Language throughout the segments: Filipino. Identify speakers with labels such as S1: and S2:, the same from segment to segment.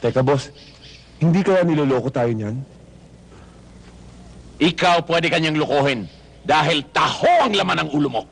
S1: Teka boss, hindi kaya niloloko tayo niyan?
S2: Ikaw pwede kanyang lukuhin dahil taho ang laman ng ulo mo.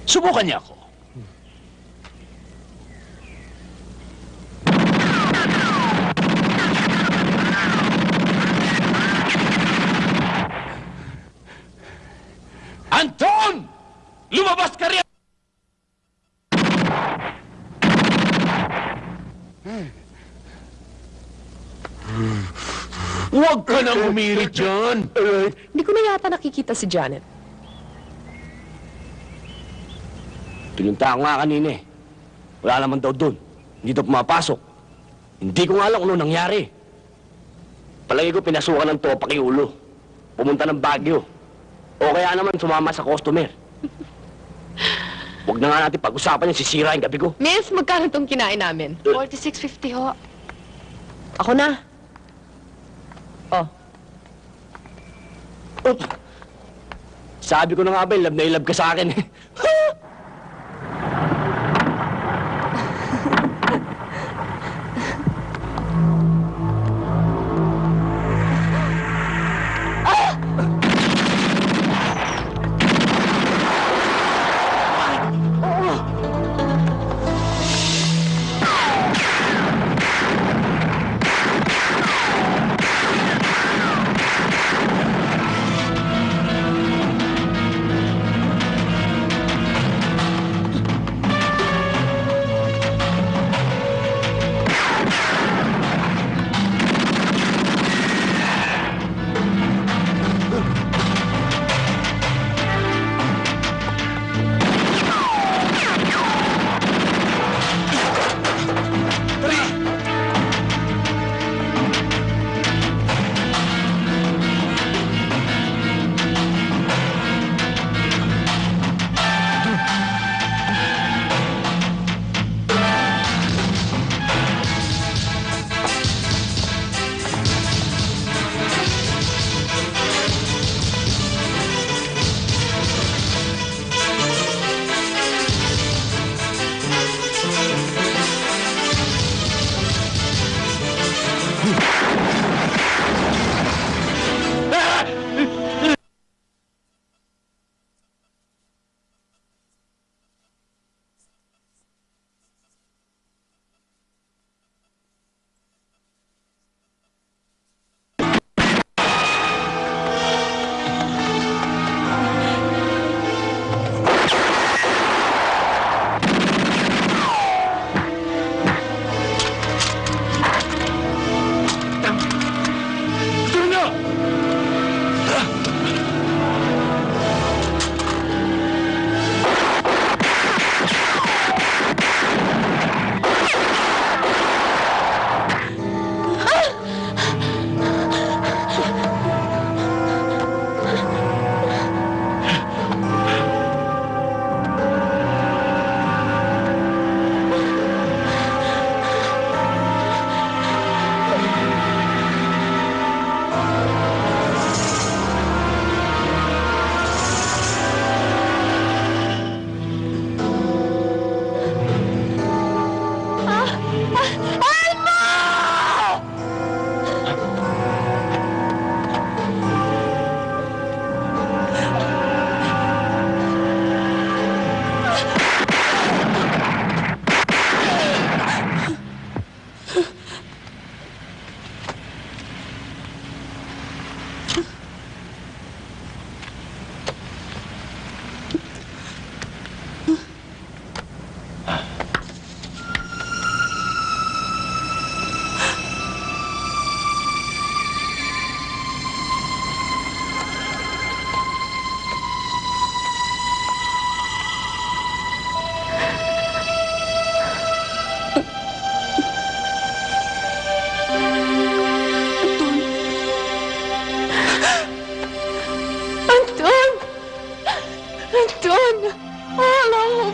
S2: Subukan niya ako. Anton! Lumabas ka riyan! Huwag ka nang humirit dyan!
S3: Hindi ko na yata nakikita si Janet.
S4: Pinunta ko nga kanina eh. Wala naman daw doon. Hindi daw pumapasok. Hindi ko nga alam kung ano nangyari. Palagi ko pinasukan ng topak yung ulo. Pumunta ng Baguio. O kaya naman sumama sa customer. Huwag na nga natin pag-usapan yung sisira yung gabi ko.
S3: Miss, magkano itong kinain namin?
S5: 46.50 ho.
S3: Ako na. Oh.
S4: Sabi ko na nga ba, love na ilab ka sa akin eh.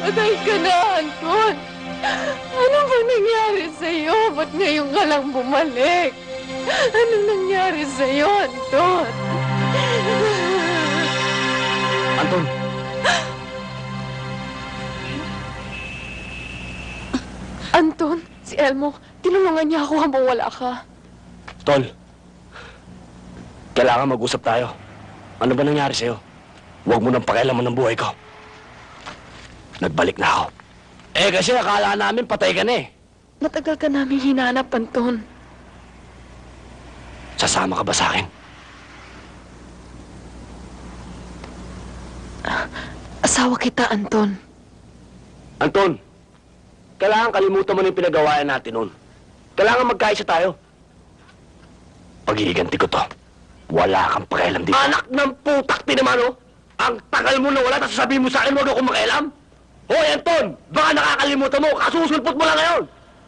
S3: Patay ka na, Anton. Ano ba nangyari sa'yo? Ba't ngayon ka lang bumalik? Ano nangyari sa'yo, Anton?
S4: Anton!
S3: Anton? si Elmo. Tinulungan niya ako habang wala ka.
S4: Tol, kailangan mag-usap tayo. Ano ba nangyari sa'yo? Huwag mo nang pakialaman ng buhay ko. Nagbalik na ako. Eh kasi akala namin patay ka na eh.
S3: Matagal ka namin hinanap, Anton.
S4: Sasama ka ba sa akin?
S3: Asawa kita, Anton.
S4: Anton, kailangan kalimutan mo na yung pinagawayan natin noon. Kailangan magkaisa tayo. Pag-iiganti ko to. Wala kang pakialam dito. Anak ng putak naman, oh! Ang tagal mo na wala, tapos sabihin mo sa akin, huwag akong makialam? Hoy, Anton! Baka nakakalimutan mo, kasusulpot mo lang ngayon!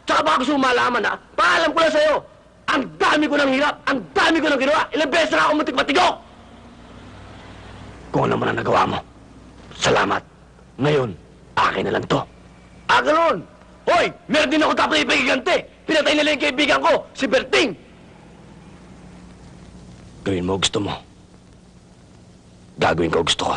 S4: Tsaka baka gusto mo malaman, ha? Paalam ko lang sa'yo! Ang dami ko ng hirap! Ang dami ko ng ginawa! Ilang beses na ako matig-matigok! Kung ano man ang nagawa mo, salamat. Ngayon, akin na lang to. Ah, ganun! Hoy! Meron din ako dapat ipagigante! Pinatay nila yung kaibigan ko, si Berting! Gawin mo gusto mo. Gagawin ko gusto ko.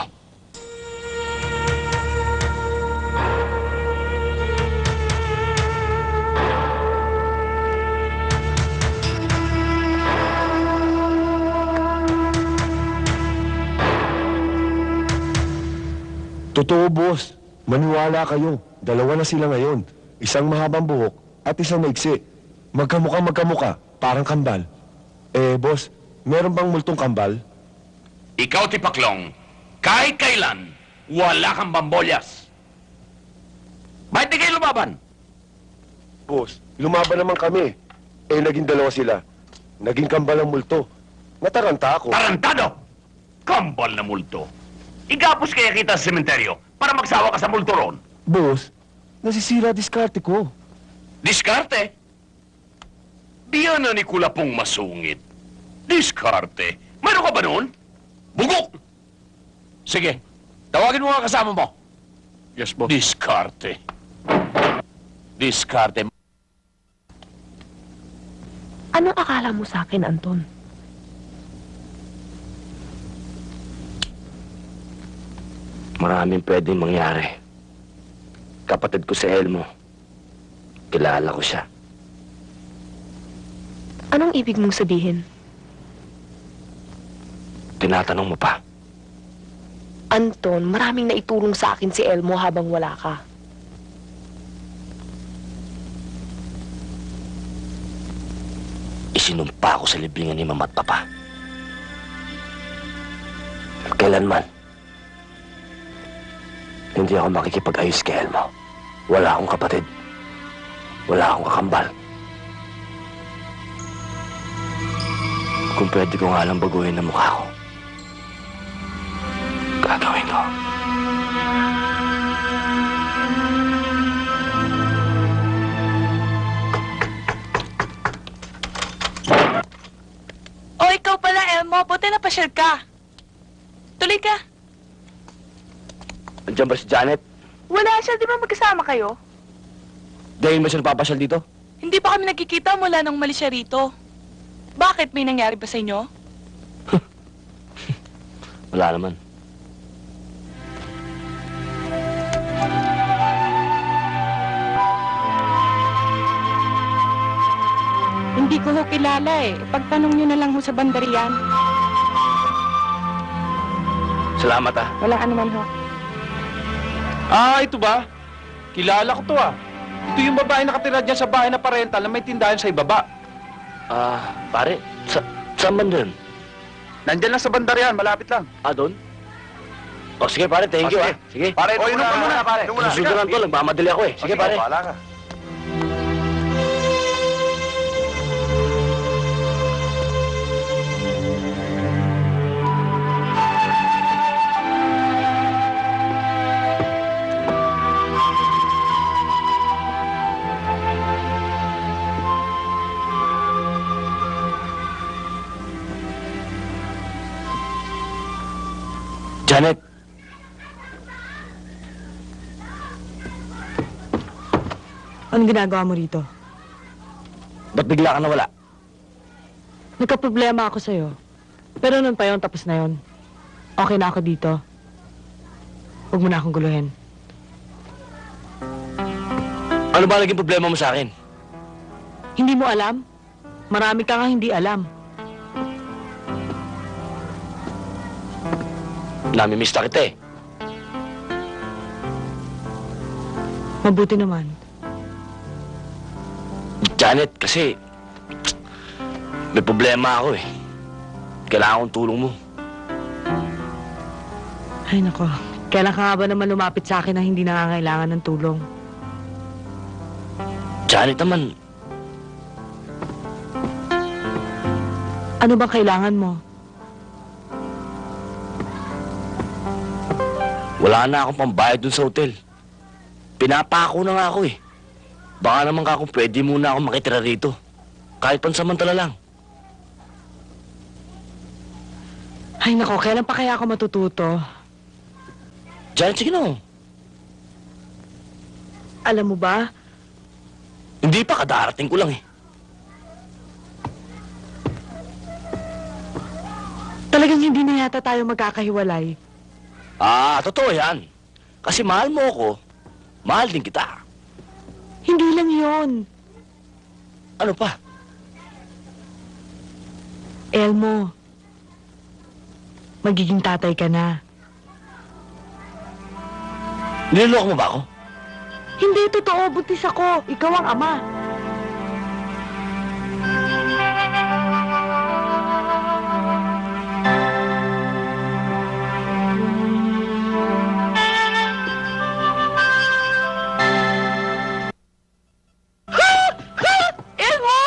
S1: Totoo, boss. Maniwala kayo. Dalawa na sila ngayon. Isang mahabang buhok at isang maiksi. Magkamukha, parang kambal. Eh, boss, meron bang multong kambal?
S2: Ikaw, Tipaklong, kahit kailan, wala kang bambolyas. Bakit di kayo lumaban?
S1: Boss, lumaban naman kami. Eh, naging dalawa sila. Naging kambal ang multo. Nataranta ako.
S2: Tarantado! Kambal na multo. Igapos kaya kita sa sementeryo para magsawa ka sa multo ron.
S1: Boss, nasisira diskarte ko.
S2: Diskarte? Diyan na ni Kulapong masungit. Diskarte? Mayroon ka ba noon? Bugok! Sige, tawagin mo nga kasama mo.
S1: Yes, boss.
S2: Diskarte. Diskarte.
S3: Anong akala mo sa akin, Anton?
S4: Maraming pwedeng mangyari. Kapatid ko si Elmo. Kilala ko siya.
S3: Anong ibig mong sabihin?
S4: Tinatanong mo pa.
S3: Anton, maraming naitulong sa akin si Elmo habang wala ka.
S4: Isinumpa ko sa libingan ni Mama at Papa. Kailanman, hindi ako makikipag-ayos kay Elmo. Wala akong kapatid. Wala akong kakambal. Kung pwede ko nga lang baguhin ang mukha ko, gagawin ko.
S5: O, ikaw pala, Elmo. Buti na pasyal ka. Tuloy ka.
S4: Andiyan ba si Janet?
S5: Wala siya. Di ba magkasama kayo?
S4: Dahil ba siya napapasyal dito?
S5: Hindi pa kami nagkikita mula nung umalis siya rito. Bakit? May nangyari ba sa inyo?
S4: Wala naman.
S6: Hindi ko ho kilala eh. Pagtanong niyo na lang ho sa bandarian.
S4: Salamat ah.
S6: Walang anuman ho.
S7: Ah, ito ba? Kilala ko to ah. Ito yung babae nakatira dyan sa bahay na parental na may tindahan sa ibaba.
S4: Ah, pare, saan man dun?
S7: Nandyan lang sa bandarian, malapit lang.
S4: Ah, doon? O, sige pare, thank you
S7: sige.
S4: ah. Sige.
S7: Pare, inom ka muna, pare.
S4: Susundan ko, nagmamadali ako eh. Sige pare.
S7: Bahala ka.
S4: Janet,
S6: Anong ginagawa mo rito?
S4: ba't bigla ka nawala?
S6: Nagka-problema ako sa'yo. Pero nun pa yun, tapos na yun. Okay na ako dito. Huwag mo na akong guluhin.
S4: Ano ba naging problema mo sa akin?
S6: Hindi mo alam? Marami ka nga hindi alam.
S4: Namimiss na kita eh.
S6: Mabuti naman.
S4: Janet, kasi may problema ako eh. Kailangan kong tulong mo.
S6: Ay nako, kailan ka nga ba naman lumapit sa akin na hindi nangangailangan ng tulong?
S4: Janet naman,
S6: Ano bang kailangan mo?
S4: wala na akong pambayad dun sa hotel. Pinapako na nga ako eh. Baka naman ka kung pwede muna ako makitira rito. Kahit pansamantala lang.
S6: Ay nako, kailan pa kaya ako matututo?
S4: Janet, sige na.
S6: Alam mo ba,
S4: Hindi pa, kadarating ko lang eh.
S6: talagang hindi na yata tayo magkakahiwalay.
S4: Totoo yan. Kasi mahal mo ako, mahal din kita.
S6: Hindi lang yon.
S4: Ano pa?
S6: Elmo, magiging tatay ka na.
S4: Niloloko mo ba ako?
S6: Hindi, totoo. Buntis ako. Ikaw ang ama. Elmo!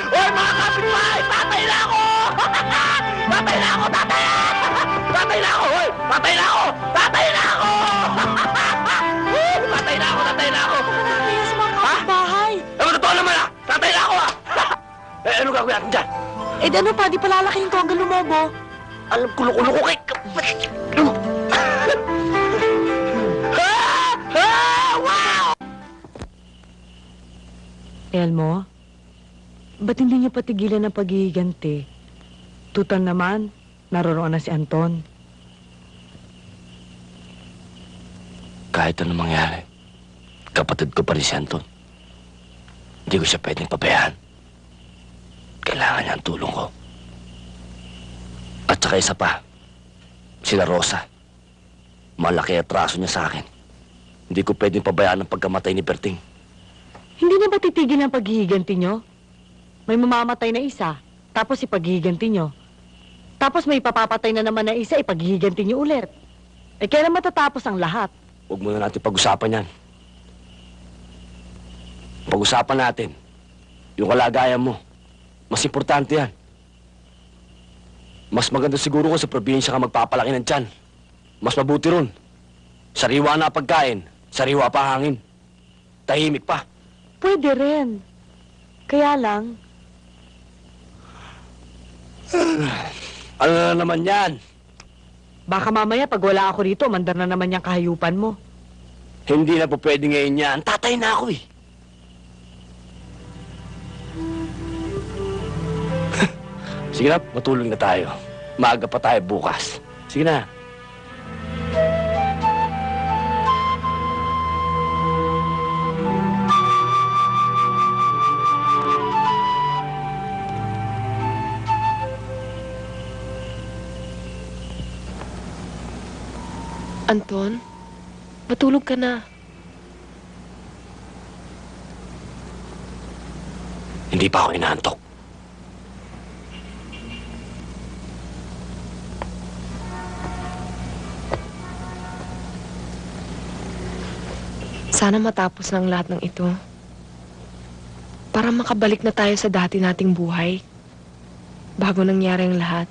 S4: Hoy, mga kapitbahay! Tatay na ako! Tatay na ako! Tatay! Tatay na ako! Hoy! Tatay na ako! Tatay na ako! Tatay na ako! Tatay na ako!
S6: Kaya sa mga kapitbahay.
S4: Totoo naman ah! Tatay na ako ah! Ano gagawin natin dyan?
S6: Eh, ano pa? Di palalakihin ko hanggang lumobo.
S4: Alam, kulo-kulo ko kay... Wow!
S6: Elmo, ba't hindi niyo patigilan ang paghihiganti? Tutal naman, naroroon na si Anton.
S4: Kahit ano mangyari, kapatid ko pa rin si Anton. Hindi ko siya pwedeng pabayaan. Kailangan niya ang tulong ko. At saka isa pa, sila Rosa. Malaki atraso niya sa akin. Hindi ko pwedeng pabayaan ang pagkamatay ni Berting.
S6: Hindi na ba titigil ang paghihiganti nyo? May mamamatay na isa, tapos ipaghihiganti nyo. Tapos may papapatay na naman na isa, ipaghihiganti nyo ulit. Eh, kailan matatapos ang lahat?
S4: Huwag muna natin pag-usapan yan. Pag-usapan natin yung kalagayan mo. Mas importante yan. Mas maganda siguro kung sa probinsya ka magpapalaki ng tiyan. Mas mabuti ron. Sariwa na pagkain, sariwa pa hangin. Tahimik pa.
S6: Pwede rin. Kaya lang,
S4: Ano na naman yan?
S6: baka mamaya pag wala ako rito, mandar na naman yung kahayupan mo.
S4: Hindi na po pwede ngayon yan. Tatay na ako eh. Sige na, matulog na tayo. Maaga pa tayo bukas. Sige na.
S3: Anton, matulog ka na.
S4: Hindi pa ako inaantok.
S3: Sana matapos ng lahat ng ito. Para makabalik na tayo sa dati nating buhay. Bago nangyari ang lahat.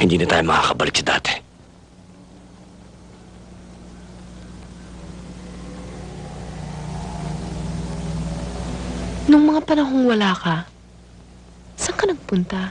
S4: Hindi na tayo makakabalik sa dati.
S3: Nung mga panahong wala ka, saan ka nagpunta?